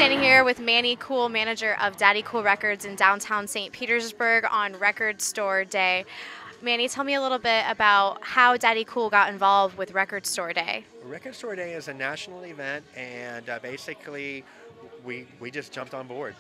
standing here with Manny Kool, manager of Daddy Kool Records in downtown St. Petersburg on Record Store Day. Manny, tell me a little bit about how Daddy Kool got involved with Record Store Day. Record Store Day is a national event, and basically we just jumped on board.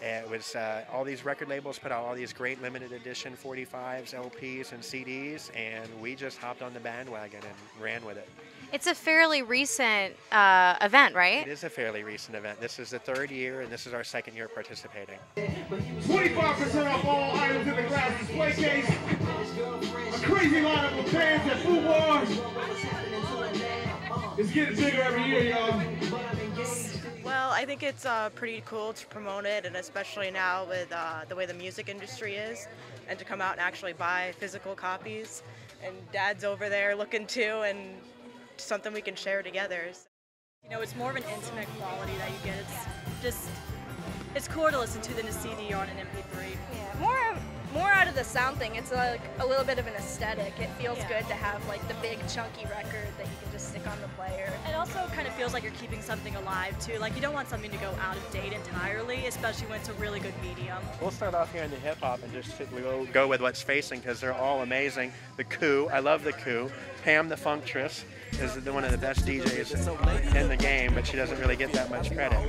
It was all these record labels put out all these great limited edition 45s, LPs, and CDs, and we just hopped on the bandwagon and ran with it. It's a fairly recent event, right? It is a fairly recent event. This is the third year, and this is our second year participating. 25% off all items in the glass display case. A crazy lineup of bands at Food Wars. It's getting bigger every year, y'all. Well, I think it's pretty cool to promote it, and especially now with the way the music industry is, and to come out and actually buy physical copies. And Dad's over there looking too, and something we can share together. You know, it's more of an intimate quality that you get. It's cooler to listen to than a CD or an MP3. Yeah, more out of the sound thing. It's like a little bit of an aesthetic. It feels good to have like the big chunky record that you can just stick on the player. It also kind of feels like you're keeping something alive too. Like you don't want something to go out of date entirely, especially when it's a really good medium. We'll start off here in the hip hop and just we'll go with what's facing because they're all amazing. The Kool, I love the Kool. Pam the Funktress is one of the best DJs in the game, but she doesn't really get that much credit.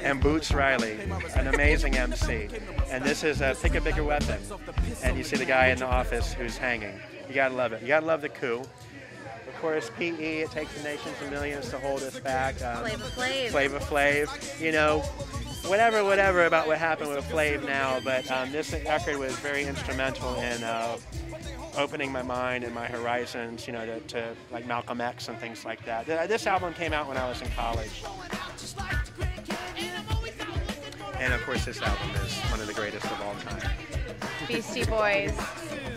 And Boots Riley, an amazing MC. And this is Pick a Bigger Weapon. And you see the guy in the office who's hanging. You gotta love it. You gotta love the Kool. Of course, PE, It Takes the Nations and Millions to Hold Us Back. Flavor Flav. You know, whatever about what happened with Flav now, but this record was very instrumental in opening my mind and my horizons, you know, to like Malcolm X and things like that. This album came out when I was in college. And of course, this album is one of the greatest of all time. Beastie Boys,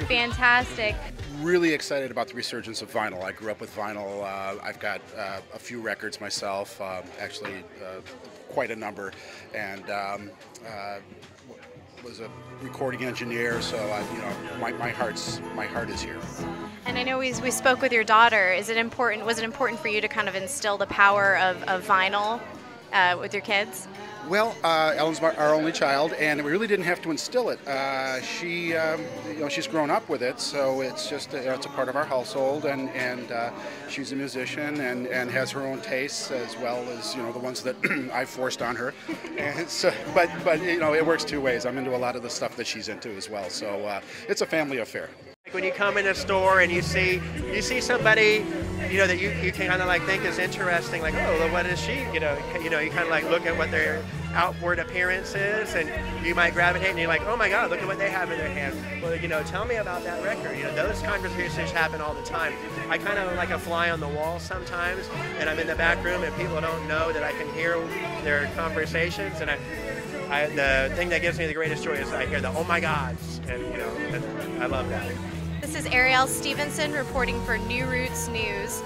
fantastic. Really excited about the resurgence of vinyl. I grew up with vinyl. I've got a few records myself, actually quite a number, and was a recording engineer, so my heart is here. And I know we spoke with your daughter. Was it important for you to kind of instill the power of vinyl with your kids? Well, Ellen's our only child, and we really didn't have to instill it. She's grown up with it, so it's just it's a part of our household, and she's a musician and has her own tastes as well as the ones that I've forced on her. And so, but it works two ways. I'm into a lot of the stuff that she's into as well, so it's a family affair. When you come in a store and you see somebody, that you can kind of like think is interesting, like, oh, well, what is she? You kind of like look at what their outward appearance is, and you might gravitate, and you're like, oh my God, look at what they have in their hand. Well, tell me about that record. Those conversations happen all the time. I kind of like a fly on the wall sometimes, and I'm in the back room, and people don't know that I can hear their conversations, and the thing that gives me the greatest joy is I hear the oh my gods, and I love that. This is Arielle Stevenson reporting for New Roots News.